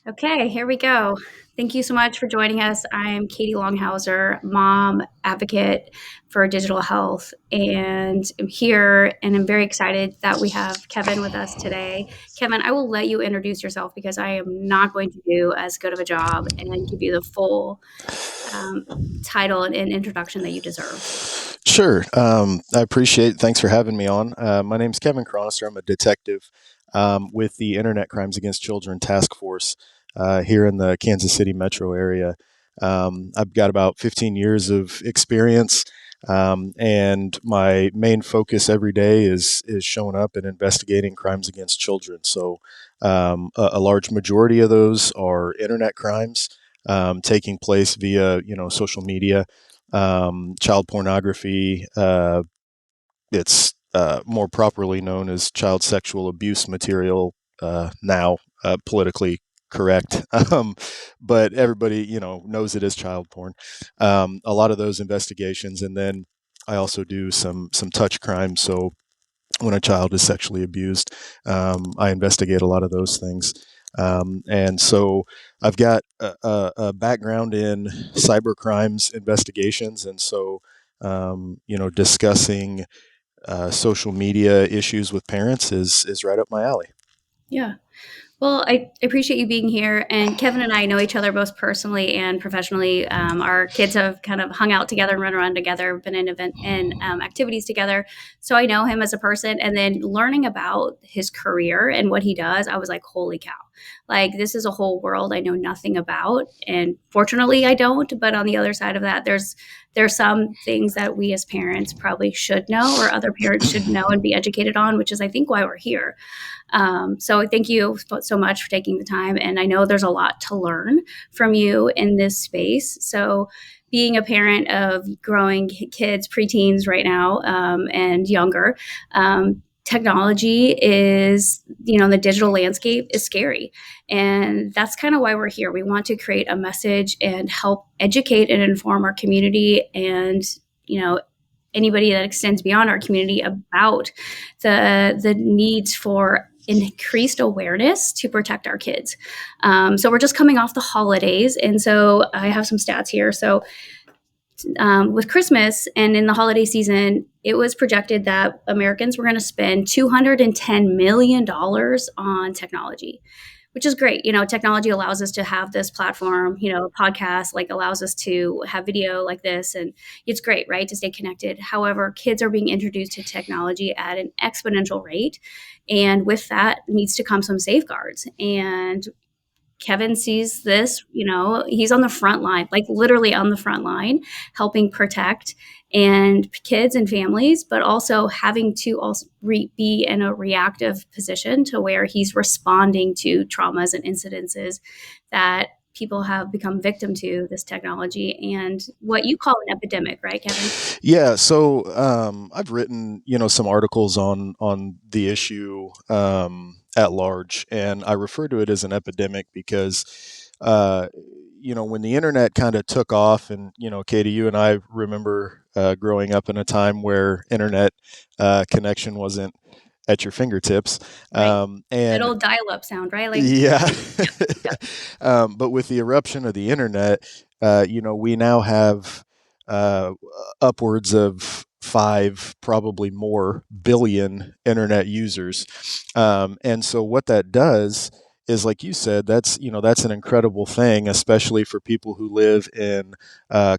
Okay, here we go. Thank you so much for joining us. I'm Katie Longhauser, mom advocate for digital health, and I'm here and I'm very excited that we have Kevin with us today. Kevin, I will let you introduce yourself because I am not going to do as good of a job and give you the full um, title and introduction that you deserve. Sure. I appreciate it. Thanks for having me on. My name's Kevin Cronister. I'm a detective with the Internet Crimes Against Children Task Force here in the Kansas City metro area. I've got about 15 years of experience, and my main focus every day is showing up and investigating crimes against children. So, a large majority of those are internet crimes taking place via social media, child pornography. It's more properly known as child sexual abuse material now, politically correct. But everybody, knows it as child porn. A lot of those investigations, and then I also do some touch crimes. So when a child is sexually abused, I investigate a lot of those things. And so I've got a background in cyber crimes investigations, and so discussing social media issues with parents is right up my alley. Yeah. Well, I appreciate you being here. And Kevin and I know each other both personally and professionally. Our kids have kind of hung out together and run around together, been in event and activities together. So I know him as a person. And then learning about his career and what he does, I was like, holy cow! Like this is a whole world I know nothing about. And fortunately, I don't. But on the other side of that, there's some things that we as parents probably should know, or other parents should know and be educated on, which is I think why we're here. So thank you so much for taking the time. And I know there's a lot to learn from you in this space. So being a parent of growing kids, preteens right now, and younger, technology is, the digital landscape is scary. And that's kind of why we're here. We want to create a message and help educate and inform our community and, anybody that extends beyond our community about the needs for increased awareness to protect our kids. So we're just coming off the holidays, and so I have some stats here. So with Christmas and in the holiday season, it was projected that Americans were going to spend $210 million on technology, which is great. Technology allows us to have this platform, podcast, like allows us to have video like this. And it's great, right, to stay connected. However, kids are being introduced to technology at an exponential rate. And with that needs to come some safeguards. And Kevin sees this, he's on the front line, like literally on the front line, helping protect and kids and families, but also having to also be in a reactive position to where he's responding to traumas and incidences that people have become victim to this technology and what you call an epidemic, right, Kevin? Yeah, so I've written some articles on the issue at large, and I refer to it as an epidemic because when the internet kind of took off, and Katie, you and I remember growing up in a time where internet connection wasn't at your fingertips, Right. That and old dial-up sound, right? Like, yeah. yep. But with the eruption of the internet, we now have uh, upwards of 5, probably more, billion internet users. And so what that does is, like you said, that's an incredible thing, especially for people who live in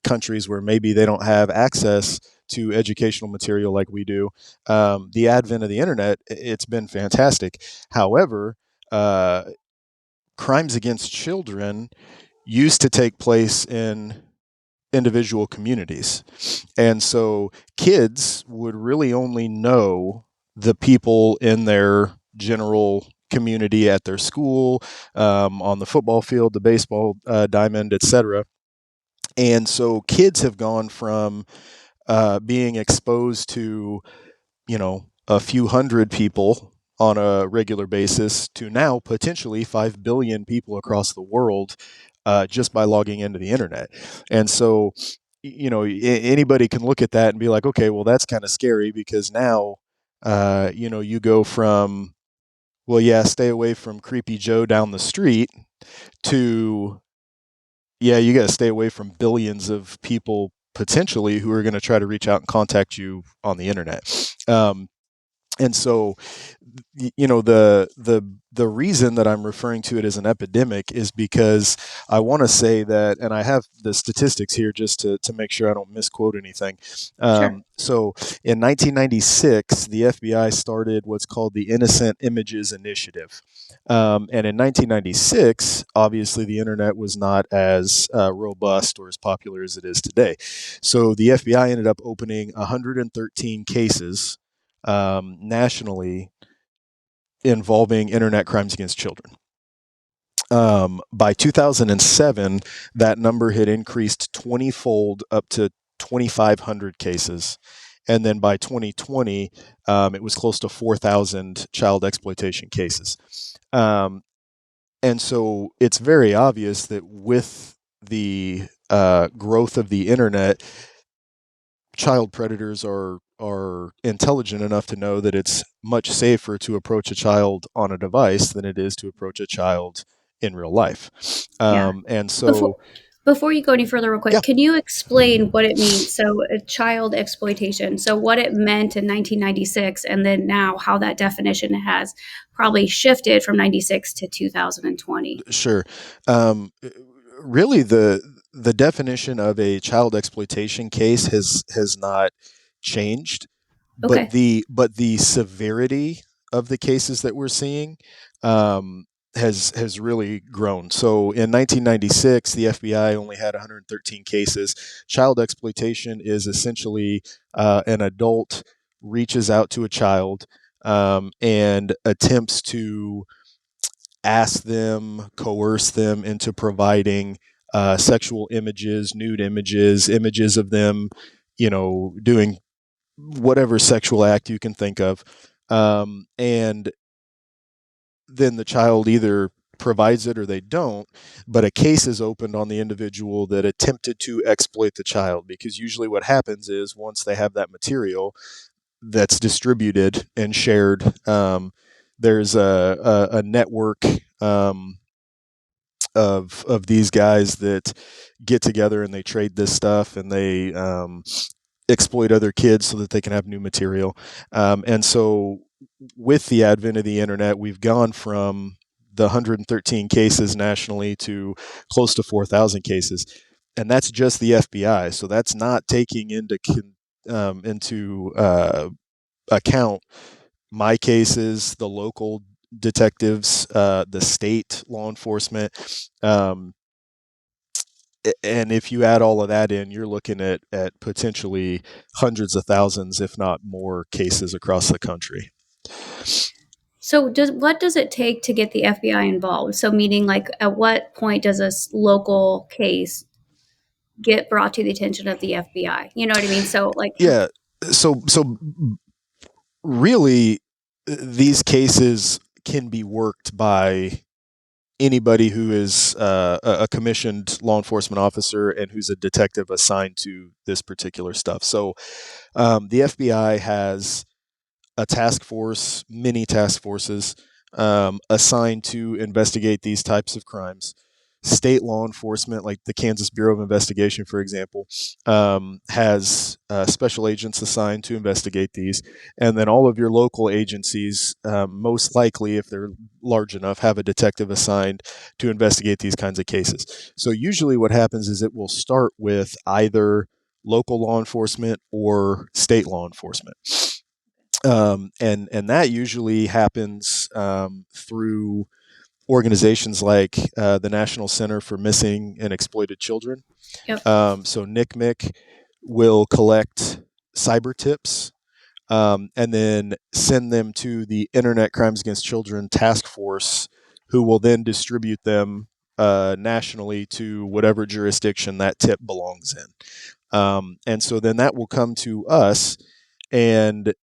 countries where maybe they don't have access to educational material like we do. The advent of the internet, it's been fantastic. However, uh, crimes against children used to take place in individual communities. And so kids would really only know the people in their general community at their school, on the football field, the baseball diamond, etc. And so kids have gone from being exposed to a few hundred people on a regular basis to now potentially 5 billion people across the world just by logging into the internet. And so, anybody can look at that and be like, okay, well, that's kind of scary because now, you go from, well, yeah, stay away from creepy Joe down the street to, yeah, you got to stay away from billions of people potentially who are going to try to reach out and contact you on the internet. And so, the reason that I'm referring to it as an epidemic is because I want to say that, and I have the statistics here just to make sure I don't misquote anything. Sure. So in 1996, the FBI started what's called the Innocent Images Initiative. And in 1996, obviously the internet was not as robust or as popular as it is today. So the FBI ended up opening 113 cases nationally involving internet crimes against children. By 2007, that number had increased 20-fold up to 2,500 cases. And then by 2020, it was close to 4,000 child exploitation cases. And so it's very obvious that with the growth of the internet, child predators are intelligent enough to know that it's much safer to approach a child on a device than it is to approach a child in real life. Yeah. And Before so, before you go any further, real quick, yeah, can you explain what it means? So, child exploitation. So, what it meant in 1996, and then now how that definition has probably shifted from 96 to 2020. sure. Um, Really, the definition of a child exploitation case has not changed, but Okay. the severity of the cases that we're seeing um, has really grown. So in 1996, the FBI only had 113 cases. Child exploitation is essentially an adult reaches out to a child and attempts to ask them, coerce them into providing sexual images, nude images, images of them, doing whatever sexual act you can think of. And then the child either provides it or they don't, but a case is opened on the individual that attempted to exploit the child, because usually what happens is once they have that material that's distributed and shared, there's a network of these guys that get together and they trade this stuff and they exploit other kids so that they can have new material. And so, with the advent of the internet, we've gone from the 113 cases nationally to close to 4,000 cases, and that's just the FBI. So that's not taking into account my cases, the local detectives, the state law enforcement. Um, and if you add all of that in, you're looking at potentially hundreds of thousands, if not more, cases across the country. So, what does it take to get the FBI involved? So, meaning like, at what point does a local case get brought to the attention of the FBI? You know what I mean? So, like, Yeah. So really, these cases can be worked by anybody who is a commissioned law enforcement officer and who's a detective assigned to this particular stuff. So the FBI has a task force, many task forces assigned to investigate these types of crimes. State law enforcement, like the Kansas Bureau of Investigation, for example, has special agents assigned to investigate these. And then all of your local agencies, most likely, if they're large enough, have a detective assigned to investigate these kinds of cases. So usually what happens is it will start with either local law enforcement or state law enforcement. And that usually happens through organizations like the National Center for Missing and Exploited Children. yep. So NCMEC will collect cyber tips and then send them to the Internet Crimes Against Children Task Force, who will then distribute them nationally to whatever jurisdiction that tip belongs in. And so then that will come to us, and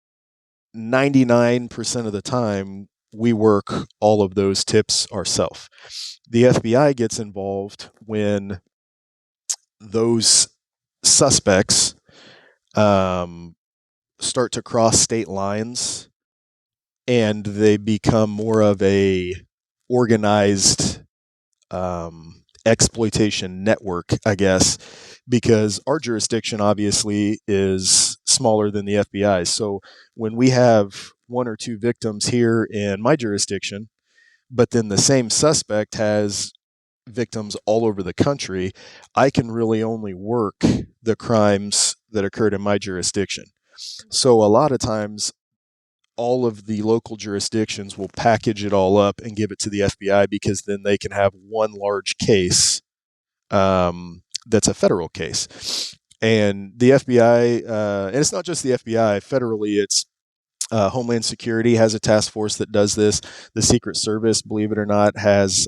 99% of the time, we work all of those tips ourselves. The FBI gets involved when those suspects um, start to cross state lines and they become more of a organized exploitation network, I guess, because our jurisdiction obviously is smaller than the FBI. So when we have one or two victims here in my jurisdiction, but then the same suspect has victims all over the country, I can really only work the crimes that occurred in my jurisdiction. So a lot of times, all of the local jurisdictions will package it all up and give it to the FBI because then they can have one large case that's a federal case. And the FBI, and it's not just the FBI, federally, it's Homeland Security has a task force that does this. The Secret Service, believe it or not, has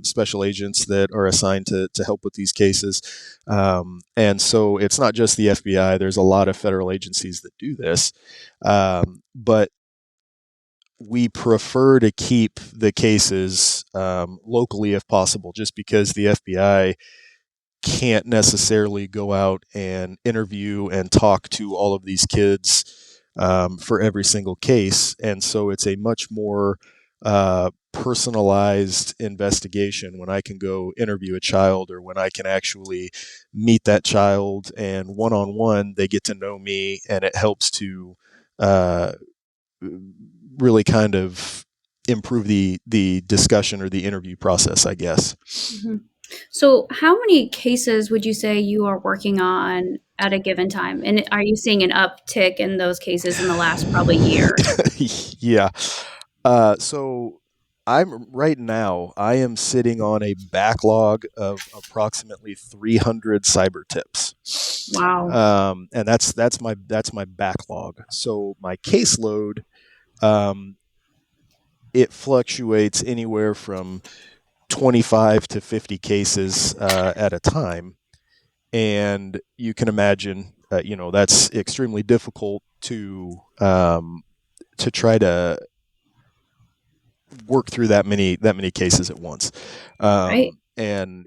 special agents that are assigned to help with these cases. And so it's not just the FBI, there's a lot of federal agencies that do this. But we prefer to keep the cases locally if possible, just because the FBI can't necessarily go out and interview and talk to all of these kids for every single case. And so it's a much more personalized investigation when I can go interview a child, or when I can actually meet that child and one on one they get to know me, and it helps to uh, really kind of improve the discussion or the interview process, I guess. Hmm. So, how many cases would you say you are working on at a given time? And are you seeing an uptick in those cases in the last probably year? Yeah. So I am sitting on a backlog of approximately 300 cyber tips. Wow. And that's my backlog. So my caseload, um, it fluctuates anywhere from 25 to 50 cases at a time. And you can imagine, that's extremely difficult to try to work through that many cases at once. Right. And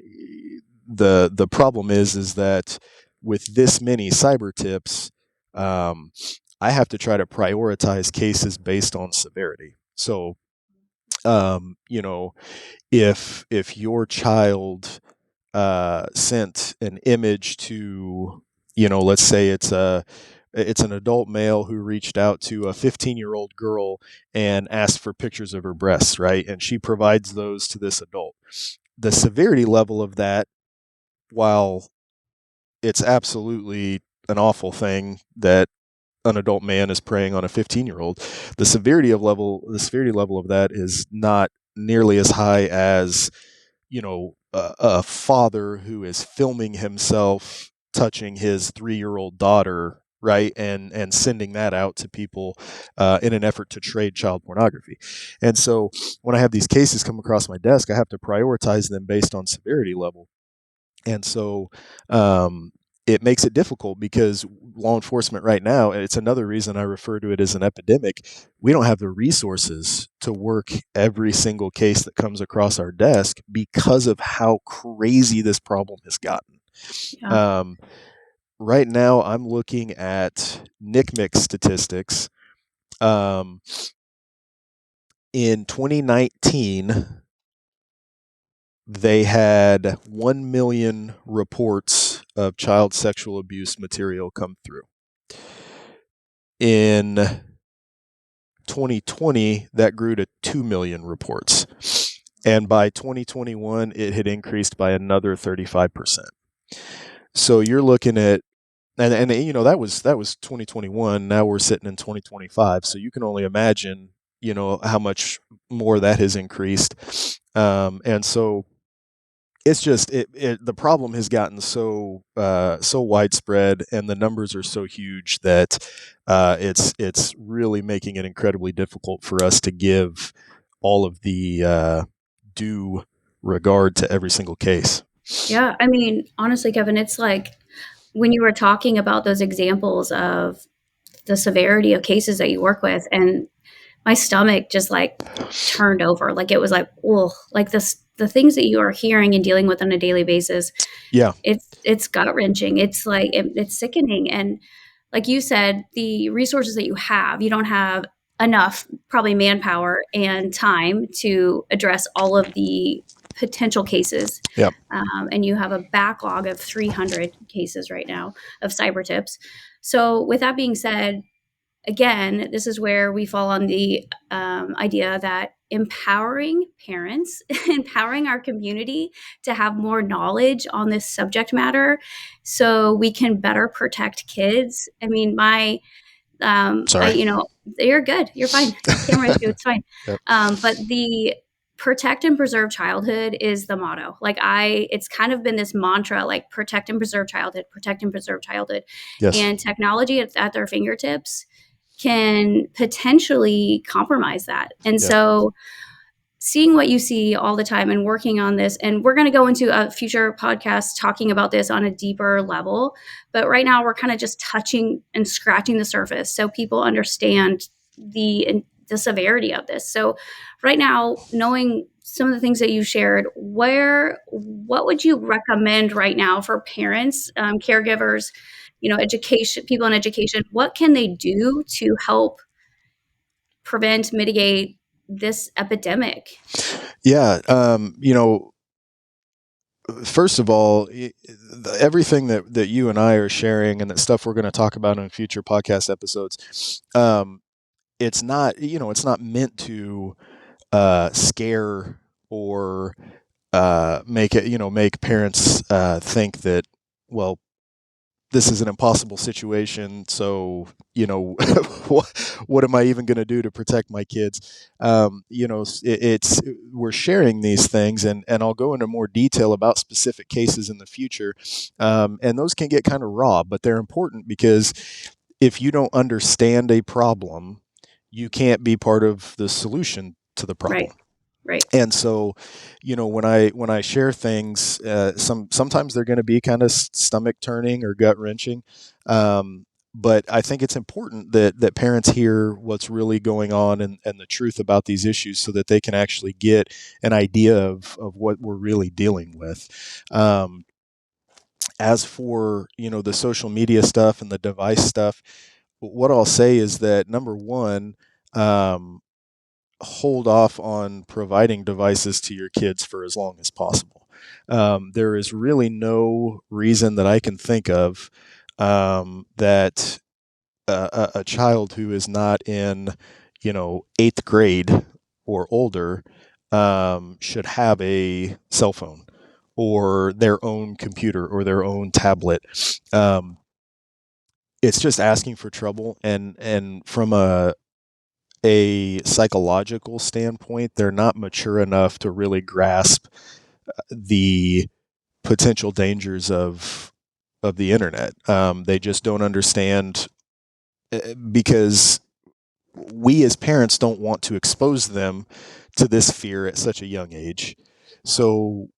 the problem is that with this many cyber tips, um, I have to try to prioritize cases based on severity. So, you know, if your child sent an image to, let's say it's an adult male who reached out to a 15-year-old girl and asked for pictures of her breasts, right? And she provides those to this adult. The severity level of that, while it's absolutely an awful thing that an adult man is preying on a 15-year-old, the severity level of that is not nearly as high as, a father who is filming himself touching his 3-year-old daughter, right, and sending that out to people in an effort to trade child pornography. And so when I have these cases come across my desk, I have to prioritize them based on severity level. And so it makes it difficult because law enforcement right now, and it's another reason I refer to it as an epidemic, we don't have the resources to work every single case that comes across our desk because of how crazy this problem has gotten. Yeah. Um, right now, I'm looking at NCMEC statistics. Um, in 2019, they had 1 million reports of child sexual abuse material come through. In 2020, that grew to 2 million reports. And by 2021, it had increased by another 35%. So you're looking at, and that was 2021. Now we're sitting in 2025. So you can only imagine, how much more that has increased. And so it's just the problem has gotten so widespread, and the numbers are so huge that it's really making it incredibly difficult for us to give all of the due regard to every single case. Yeah. I mean, honestly, Kevin, it's like when you were talking about those examples of the severity of cases that you work with, and my stomach just like turned over. Like it was like, oh, like the things that you are hearing and dealing with on a daily basis, Yeah, it's gut wrenching. It's like it's sickening. And like you said, the resources that you don't have enough probably manpower and time to address all of the potential cases, Yep. and you have a backlog of 300 cases right now of cyber tips. So, with that being said, again, this is where we fall on the idea that empowering parents, empowering our community to have more knowledge on this subject matter so we can better protect kids. I mean, Sorry. you're good. You're fine. Camera issue. It's fine. Yep. But the protect and preserve childhood is the motto. It's kind of been this mantra, like protect and preserve childhood, protect and preserve childhood. Yes. And technology at their fingertips can potentially compromise that. And Yeah. so seeing what you see all the time and working on this, and we're going to go into a future podcast talking about this on a deeper level, but right now we're kind of just touching and scratching the surface so people understand the severity of this. So right now, knowing some of the things that you shared, what would you recommend right now for parents, caregivers, education, people in education? What can they do to help prevent, mitigate this epidemic? Yeah. First of all, everything that you and I are sharing and that stuff we're going to talk about in future podcast episodes, it's not, it's not meant to scare or make parents think that, well, this is an impossible situation. So, what am I even going to do to protect my kids? It's we're sharing these things, and I'll go into more detail about specific cases in the future. And those can get kind of raw, but they're important because if you don't understand a problem, you can't be part of the solution to the Right. problem. Right. And so, when I share things, sometimes they're going to be kind of stomach turning or gut wrenching. But I think it's important that parents hear what's really going on and the truth about these issues so that they can actually get an idea of what we're really dealing with. As for, the social media stuff and the device stuff, what I'll say is that number one, hold off on providing devices to your kids for as long as possible. There is really no reason that I can think of that a child who is not in, eighth grade or older should have a cell phone or their own computer or their own tablet. It's just asking for trouble, and from a psychological standpoint, they're not mature enough to really grasp the potential dangers of the internet. They just don't understand because we as parents don't want to expose them to this fear at such a young age. So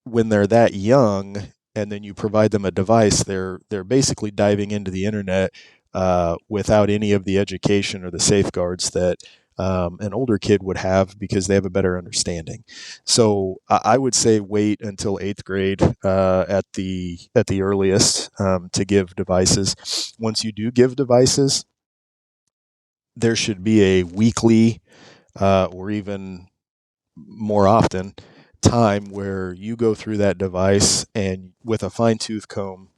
when they're that young and then you provide them a device, they're basically diving into the internet without any of the education or the safeguards that an older kid would have because they have a better understanding. So I would say wait until eighth grade at the earliest to give devices. Once you do give devices, there should be a weekly or even more often time where you go through that device and with a fine tooth comb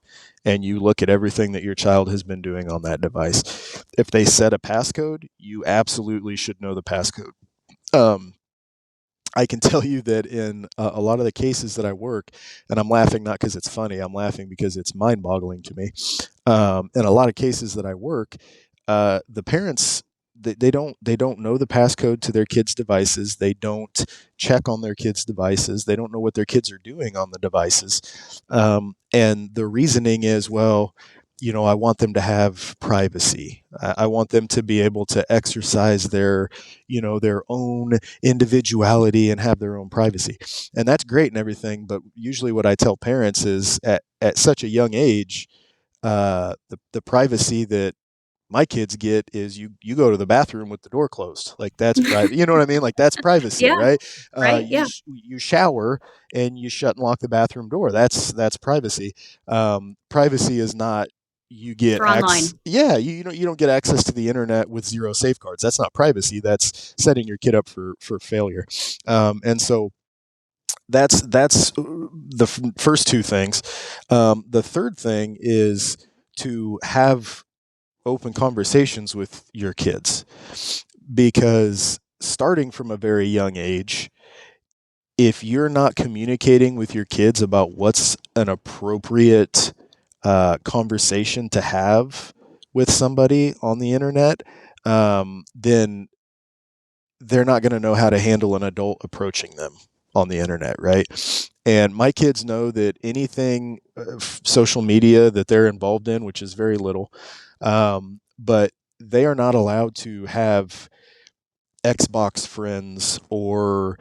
and you look at everything that your child has been doing on that device. If they set a passcode, you absolutely should know the passcode. I can tell you that in a lot of the cases that I work, and I'm laughing not because it's funny, I'm laughing because it's mind boggling to me. In a lot of cases that I work, the parents they don't know the passcode to their kids' devices. They don't check on their kids' devices. They don't know what their kids are doing on the devices. And the reasoning is, well, I want them to have privacy. I want them to be able to exercise their own individuality and have their own privacy. And that's great and everything. But usually what I tell parents is at such a young age, the privacy that my kids get is you go to the bathroom with the door closed. Like that's private. You know what I mean? Like that's privacy, Yeah. right? Right. Yeah. You shower and you shut and lock the bathroom door. That's privacy. Privacy is not you get For access. online. Yeah, you don't get access to the internet with zero safeguards. That's not privacy. That's setting your kid up for failure. And so that's the first two things. The third thing is to have open conversations with your kids, because starting from a very young age, if you're not communicating with your kids about what's an appropriate conversation to have with somebody on the internet, then they're not going to know how to handle an adult approaching them on the internet, right? And my kids know that anything social media that they're involved in, which is very little, but they are not allowed to have Xbox friends or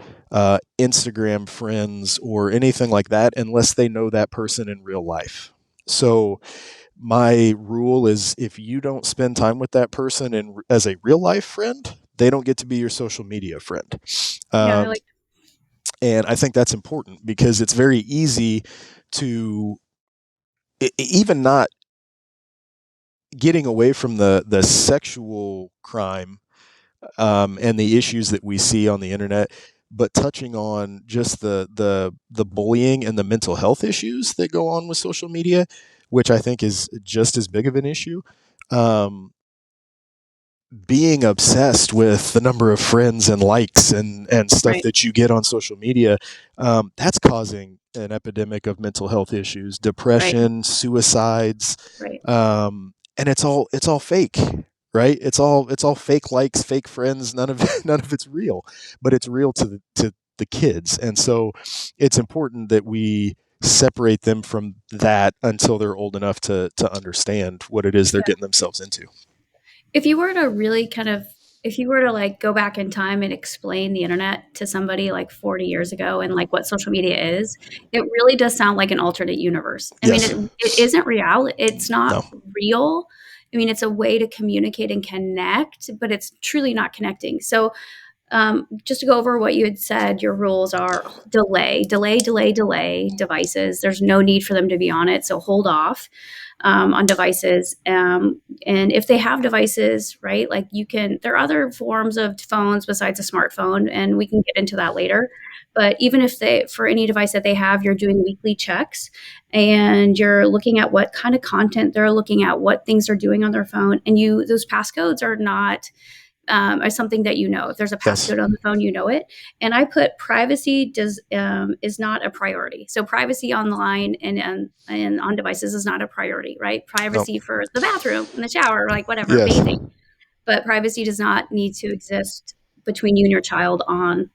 Instagram friends or anything like that unless they know that person in real life. So my rule is, if you don't spend time with that person as a real life friend, they don't get to be your social media friend. Yeah, I Um, like. and I think that's important because it's very easy to, even not getting away from the sexual crime and the issues that we see on the internet, but touching on just the bullying and the mental health issues that go on with social media, which I think is just as big of an issue. Um, Being obsessed with the number of friends and likes and stuff Right, that you get on social media, that's causing an epidemic of mental health issues, right, depression, suicides, right. and it's all fake, right? It's all fake likes, fake friends. None of none of it's real, but it's real to the kids, and so it's important that we separate them from that until they're old enough to understand what it is they're getting themselves into. If you were to really kind of, if you were to like go back in time and explain the internet to somebody like 40 years ago and like what social media is, it really does sound like an alternate universe. I mean, Yes. it isn't real. It's not No. real. I mean, it's a way to communicate and connect, but it's truly not connecting. So, just to go over what you had said, your rules are delay, delay, delay, delay devices. There's no need for them to be on it. So hold off on devices. And if they have devices, right, like you can, there are other forms of phones besides a smartphone, and we can get into that later. But even if they, for any device that they have, you're doing weekly checks and you're looking at what kind of content they're looking at, what things they're doing on their phone. And you, those passcodes are not as something that you know. If there's a Yes. passcode on the phone, you know it. And I put privacy does is not a priority. So privacy online and on devices is not a priority, right? No. Privacy for the bathroom and the shower, like whatever, Yes. bathing, but privacy does not need to exist between you and your child on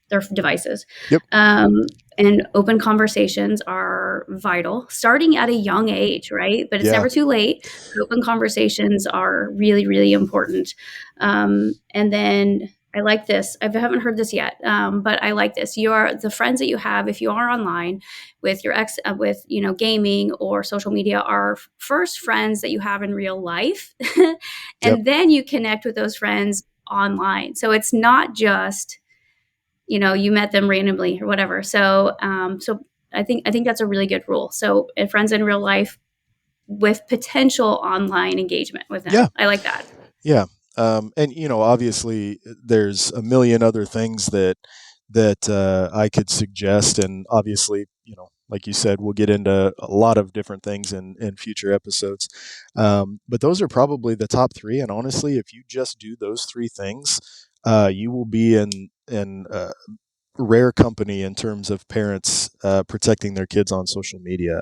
their devices. Yep. And open conversations are vital, starting at a young age, right? But it's Yeah. never too late. But open conversations are really, really important. And then I like this. I haven't heard this yet, but I like this. You are the friends that you have if you are online with your ex, with gaming or social media, are first friends that you have in real life, Yep. and then you connect with those friends online. So it's not just you met them randomly or whatever. So I think that's a really good rule. So friends in real life with potential online engagement with them. Yeah. I like that. Yeah. And obviously, there's a million other things that I could suggest, and obviously, like you said, we'll get into a lot of different things in future episodes. But those are probably the top three, and honestly, if you just do those three things, you will be in rare company in terms of parents protecting their kids on social media.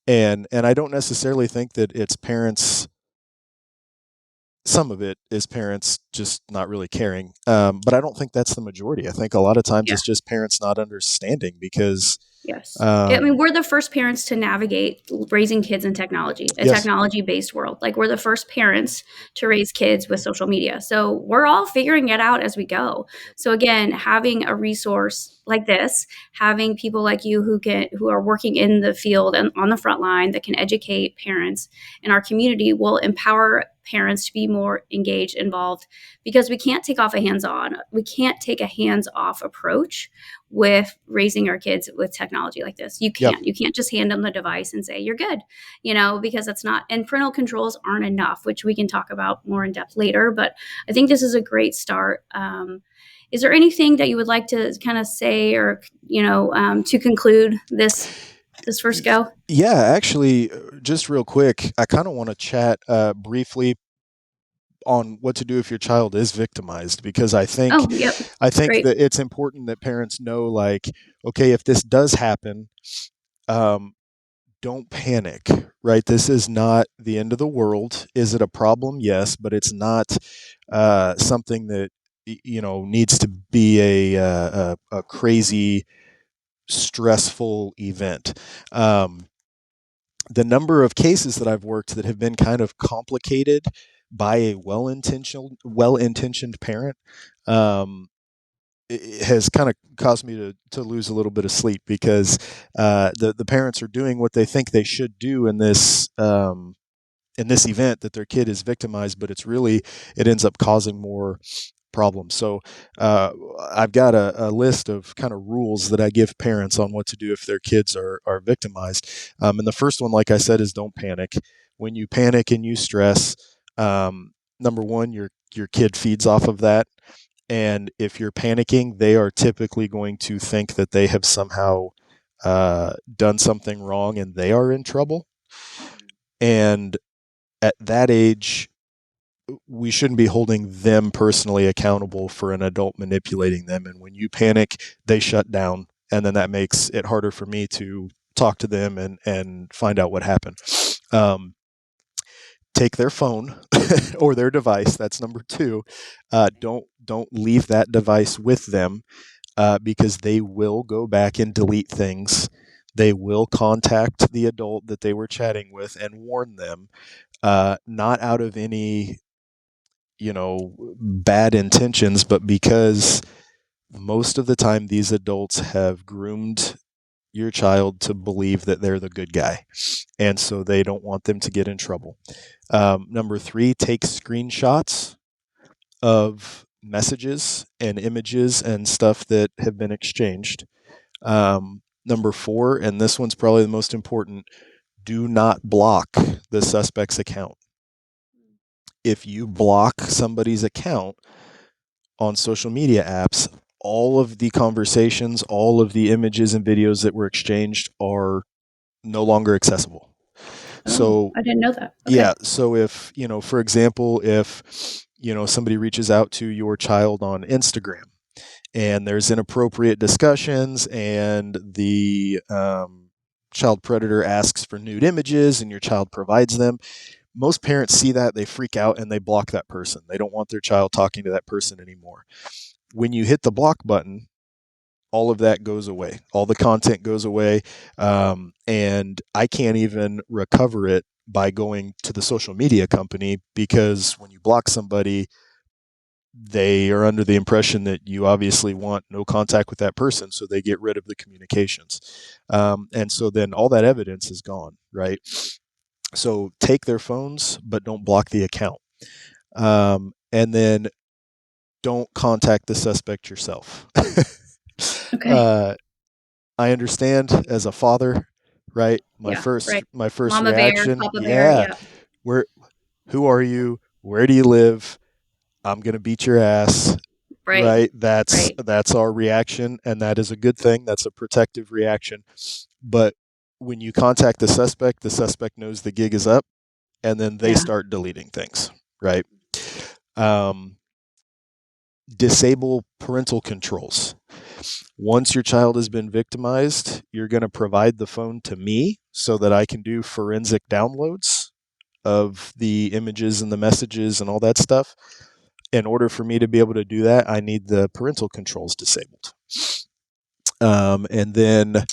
And I don't necessarily think that it's parents. Some of it is parents just not really caring, but I don't think that's the majority. I think a lot of times Yeah. it's just parents not understanding because, Yes. I mean, um, we're the first parents to navigate raising kids in technology, a yes, technology based world. Like, we're the first parents to raise kids with social media. So, we're all figuring it out as we go. yep, So, again, having a resource like this, having people like you who are working in the field and on the front line that can educate parents in our community will empower parents to be more engaged, involved, because we can't take a hands off approach with raising our kids with technology like this. yep, You can't just hand them the device and say you're good, because it's not, and parental controls aren't enough, which we can talk about more in depth later. But I think this is a great start. Is there anything that you would like to kind of say, or to conclude this first go? Yeah, actually, just real quick, I kind of want to chat briefly on what to do if your child is victimized, because Oh, yep, I think great. that it's important that parents know, like, okay, if this does happen, um, don't panic, right? This is not the end of the world. Is it a problem? Yes, but it's not something that needs to be a crazy stressful event. Um, the number of cases that I've worked that have been kind of complicated by a well-intentioned parent, um, it has kind of caused me to lose a little bit of sleep, because the parents are doing what they think they should do in this event that their kid is victimized, but it ends up causing more problems. So uh, I've got a list of kind of rules that I give parents on what to do if their kids are victimized. And the first one, like I said, is don't panic. When you panic and you stress, number one, your kid feeds off of that. And if you're panicking, they are typically going to think that they have somehow done something wrong and they are in trouble. And at that age, we shouldn't be holding them personally accountable for an adult manipulating them. And when you panic, they shut down. And then that makes it harder for me to talk to them and find out what happened. Um, Take their phone or their device. That's number two. Don't leave that device with them, because they will go back and delete things. They will contact the adult that they were chatting with and warn them, not out of any bad intentions, but because most of the time these adults have groomed your child to believe that they're the good guy. And so they don't want them to get in trouble. Number three, take screenshots of messages and images and stuff that have been exchanged. Number four, and this one's probably the most important, do not block the suspect's account. If you block somebody's account on social media apps, all of the conversations, all of the images and videos that were exchanged are no longer accessible. Oh, So, I didn't know that. yeah, Okay. so if, for example, if, somebody reaches out to your child on Instagram and there's inappropriate discussions and the child predator asks for nude images and your child provides them, most parents see that, they freak out, and they block that person. They don't want their child talking to that person anymore. When you hit the block button, all of that goes away. All the content goes away. And I can't even recover it by going to the social media company, because when you block somebody, they are under the impression that you obviously want no contact with that person. So they get rid of the communications. And so then all that evidence is gone, right? So take their phones, but don't block the account. And then don't contact the suspect yourself. Okay. uh, I understand as a father, right? My Yeah. first Right. my first Mama bear, reaction, Papa bear. yeah, Yeah. where who are you? Where do you live? I'm going to beat your ass, Right. right? That's Right. that's our reaction, and that is a good thing. That's a protective reaction. But when you contact the suspect knows the gig is up, and then they Yeah. start deleting things, right? Um, Disable parental controls. Once your child has been victimized, you're going to provide the phone to me so that I can do forensic downloads of the images and the messages and all that stuff. In order for me to be able to do that, I need the parental controls disabled. And then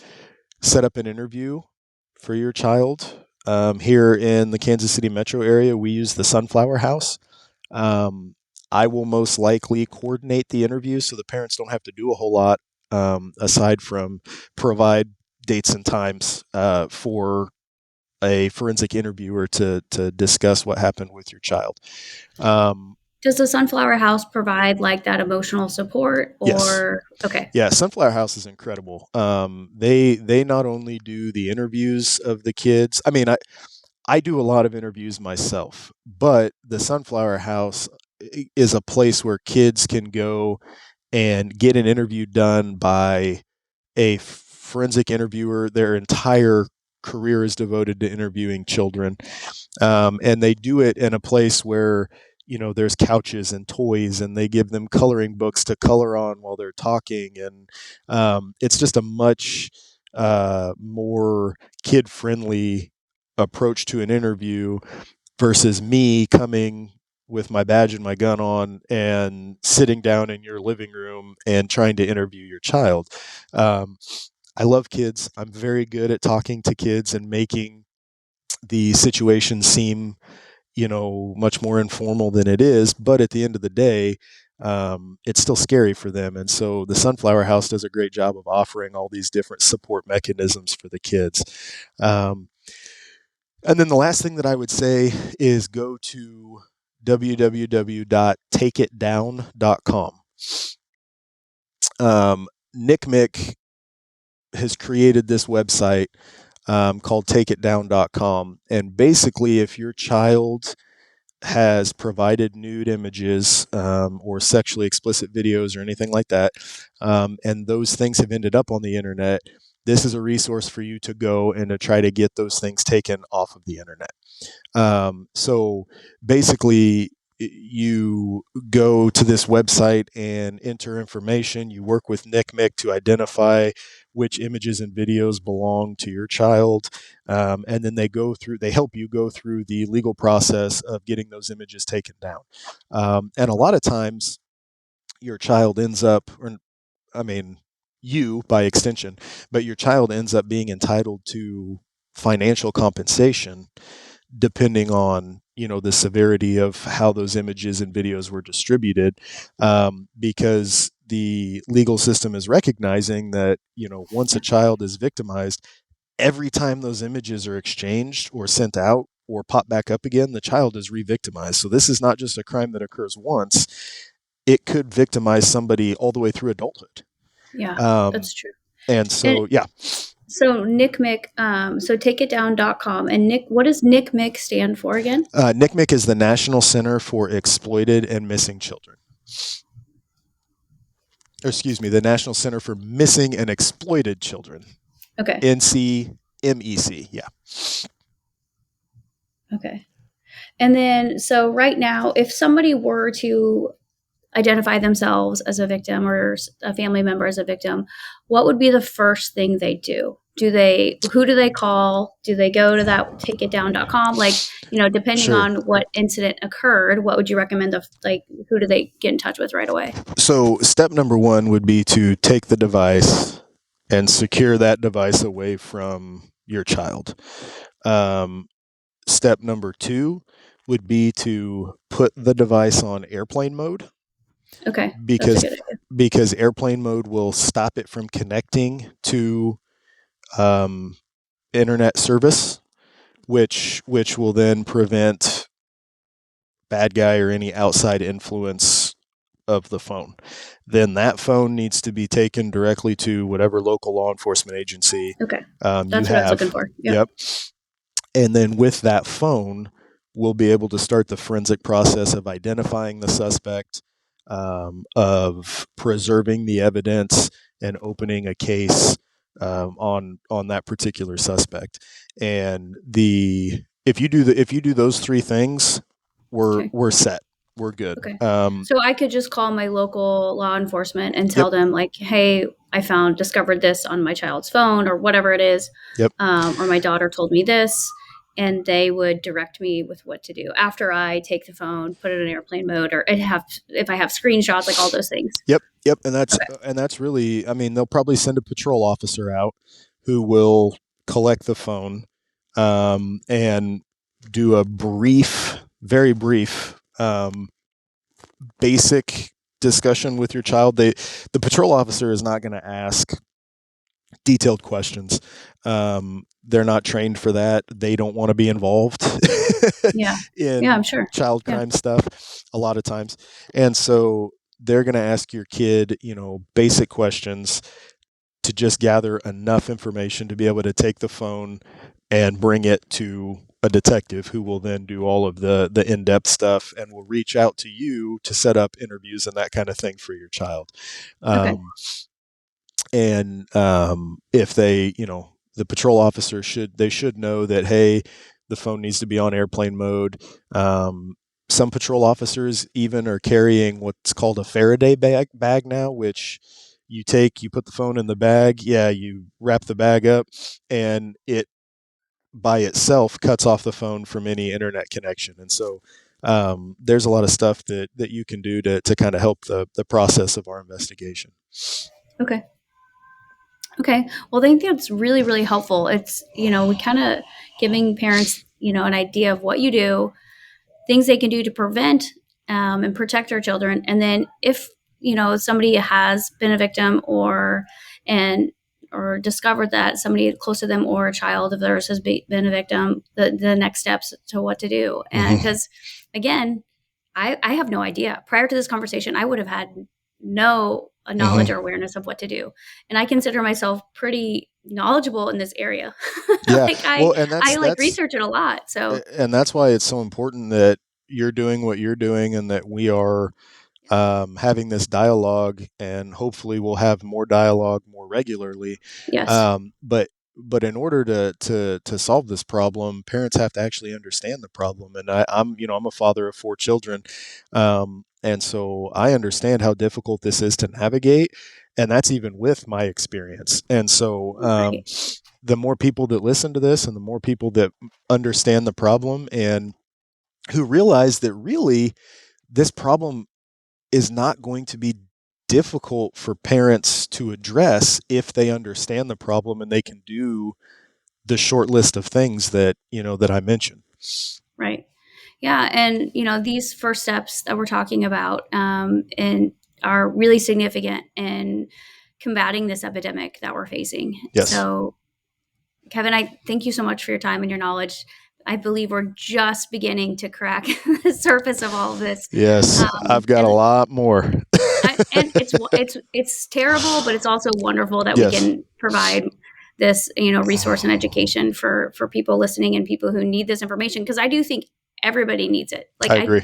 set up an interview for your child. Here in the Kansas City metro area, we use the Sunflower House. Um, I will most likely coordinate the interview so the parents don't have to do a whole lot, aside from provide dates and times for a forensic interviewer to discuss what happened with your child. Um, Does the Sunflower House provide like that emotional support, yes, or okay? yeah, Sunflower House is incredible. They not only do the interviews of the kids. I mean, I do a lot of interviews myself, but the Sunflower House is a place where kids can go and get an interview done by a forensic interviewer. Their entire career is devoted to interviewing children, and they do it in a place where there's couches and toys, and they give them coloring books to color on while they're talking, and it's just a much more kid friendly approach to an interview versus me coming with my badge and my gun on and sitting down in your living room and trying to interview your child. Um, I love kids. I'm very good at talking to kids and making the situation seem, much more informal than it is. But at the end of the day, it's still scary for them. And so the Sunflower House does a great job of offering all these different support mechanisms for the kids. Um, and then the last thing that I would say is go to www.takeitdown.com. Nick Mick has created this website called takeitdown.com. And basically, if your child has provided nude images or sexually explicit videos or anything like that, and those things have ended up on the internet, this is a resource for you to go and to try to get those things taken off of the internet. So basically, you go to this website and enter information. You work with NCMEC to identify which images and videos belong to your child, and then they help you go through the legal process of getting those images taken down. And a lot of times, your child ends up, or I mean, you by extension, but your child ends up being entitled to financial compensation depending on the severity of how those images and videos were distributed, because the legal system is recognizing that once a child is victimized, every time those images are exchanged or sent out or pop back up again, the child is re-victimized. So this is not just a crime that occurs once; it could victimize somebody all the way through adulthood. Yeah, Um, that's true. and And so, yeah, so NCMEC, so takeitdown.com. And Nick, what does NCMEC stand for again? NCMEC is the National Center for Exploited and Missing Children. Or excuse me, the National Center for Missing and Exploited Children. Okay. NCMEC. Yeah. Okay. And then, so right now, if somebody were to identify themselves as a victim or a family member as a victim, what would be the first thing they do? Who do they call? Do they go to that takeitdown.com? Like, depending Sure. on what incident occurred, what would you recommend who do they get in touch with right away? So, step number one would be to take the device and secure that device away from your child. Step number two would be to put the device on airplane mode. Okay. That's a because good idea. because airplane mode will stop it from connecting to um, internet service, which will then prevent bad guy or any outside influence of the phone. Then that phone needs to be taken directly to whatever local law enforcement agency Okay. you That's what I was looking have. for. Yep. Yep. And then with that phone, we'll be able to start the forensic process of identifying the suspect, of preserving the evidence, and opening a case on that particular suspect. And if you do those three things, Okay. we're set. We're good. Okay. So I could just call my local law enforcement and Yep. tell them, like, hey, discovered this on my child's phone or whatever it is, Yep. or my daughter told me this, and they would direct me with what to do after I take the phone, put it in airplane mode, or if I have screenshots, like all those things. Yep. Yep. And Okay. that's really. I mean, they'll probably send a patrol officer out who will collect the phone, and do a very brief, basic discussion with your child. The patrol officer is not going to ask detailed questions. They're not trained for that. They don't want to be involved Yeah. Yeah, in I'm sure. child Yeah. crime stuff a lot of times. And so they're going to ask your kid, basic questions to just gather enough information to be able to take the phone and bring it to a detective who will then do all of the in-depth stuff and will reach out to you to set up interviews and that kind of thing for your child. Okay. Um, and if they, the patrol officer should know that, hey, the phone needs to be on airplane mode. Some patrol officers even are carrying what's called a Faraday bag now, which you put the phone in the bag, yeah, you wrap the bag up, and it by itself cuts off the phone from any internet connection. And so there's a lot of stuff that you can do to kind of help the process of our investigation. Okay. Okay. Well, I think that's really, really helpful. It's, we kind of giving parents, an idea of what you do, things they can do to prevent and protect their children. And then if, somebody has been a victim and, or discovered that somebody close to them or a child of theirs has been a victim, the next steps to what to do. And Mm-hmm. because again, I have no idea. Prior to this conversation, I would have had no knowledge or Mm-hmm. awareness of what to do. And I consider myself pretty knowledgeable in this area. Yeah. like I, Well, and I that's like that's research it a lot. So and that's why it's so important that you're doing what you're doing and that we are having this dialogue, and hopefully we'll have more dialogue more regularly. yes, But in order to solve this problem, parents have to actually understand the problem. And I'm a father of 4 children, and so I understand how difficult this is to navigate, and that's even with my experience. And so right, the more people that listen to this, and the more people that understand the problem, and who realize that really this problem is not going to be difficult for parents to address if they understand the problem and they can do the short list of things that I mentioned. right. Yeah, and these first steps that we're talking about and are really significant in combating this epidemic that we're facing. Yes. So, Kevin, I thank you so much for your time and your knowledge. I believe we're just beginning to crack the surface of all of this, Yes. I've got a and lot more. it's terrible, but it's also wonderful that we Yes. can provide this resource and education for people listening and people who need this information, because I do think everybody needs it. I agree.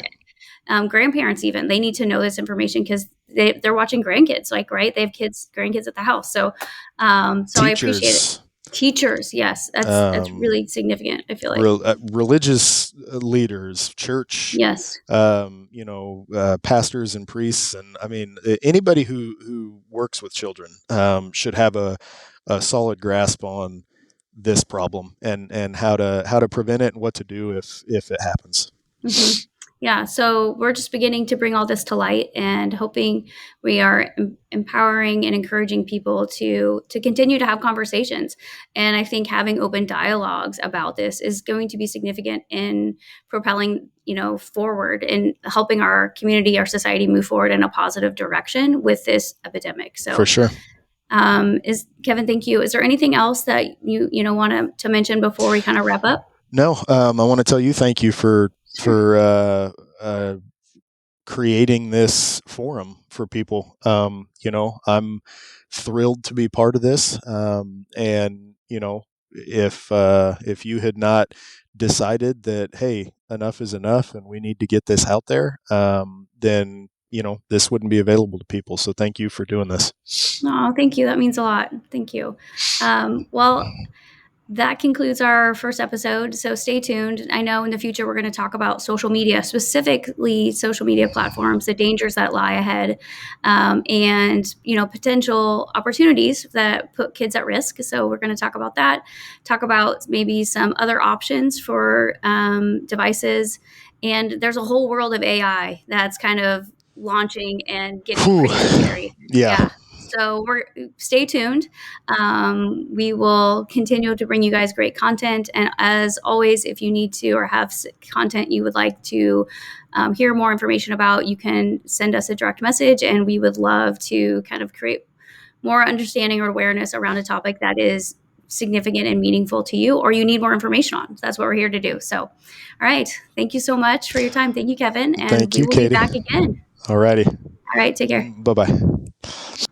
Grandparents, even, they need to know this information because they're watching grandkids, like, right, they have grandkids at the house. So I appreciate it. Teachers, Teachers, yes, that's um, really significant, I feel like. religious leaders, church, Yes. pastors and priests, and I mean anybody who works with children should have a solid grasp on this problem, and how to prevent it and what to do if it happens. hmm Yeah, so we're just beginning to bring all this to light and hoping we are empowering and encouraging people to continue to have conversations. And I think having open dialogues about this is going to be significant in propelling, forward and helping our community, our society move forward in a positive direction with this epidemic. For So, sure. is Kevin, thank you. Is there anything else that you want to mention before we kind of wrap up? No, I want to tell you thank you for Sure. for creating this forum for people. I'm thrilled to be part of this. And if you had not decided that, hey, enough is enough and we need to get this out there, then this wouldn't be available to people. So thank you for doing this. Oh, thank you. That means a lot. Thank you. Well, that concludes our first episode. So stay tuned. I know in the future we're going to talk about social media, specifically social media platforms, the dangers that lie ahead, and potential opportunities that put kids at risk. So we're going to talk about that. Talk about maybe some other options for devices, and there's a whole world of AI that's kind of launching and getting Whew. pretty scary. Yeah. Yeah. So stay tuned. We will continue to bring you guys great content. And as always, if you need to or have content you would like to hear more information about, you can send us a direct message, and we would love to kind of create more understanding or awareness around a topic that is significant and meaningful to you, or you need more information on. So that's what we're here to do. So, all right. Thank you so much for your time. Thank you, Kevin. And Thank we you, will be Katie. back again. Alrighty. All right. Take care. Bye bye.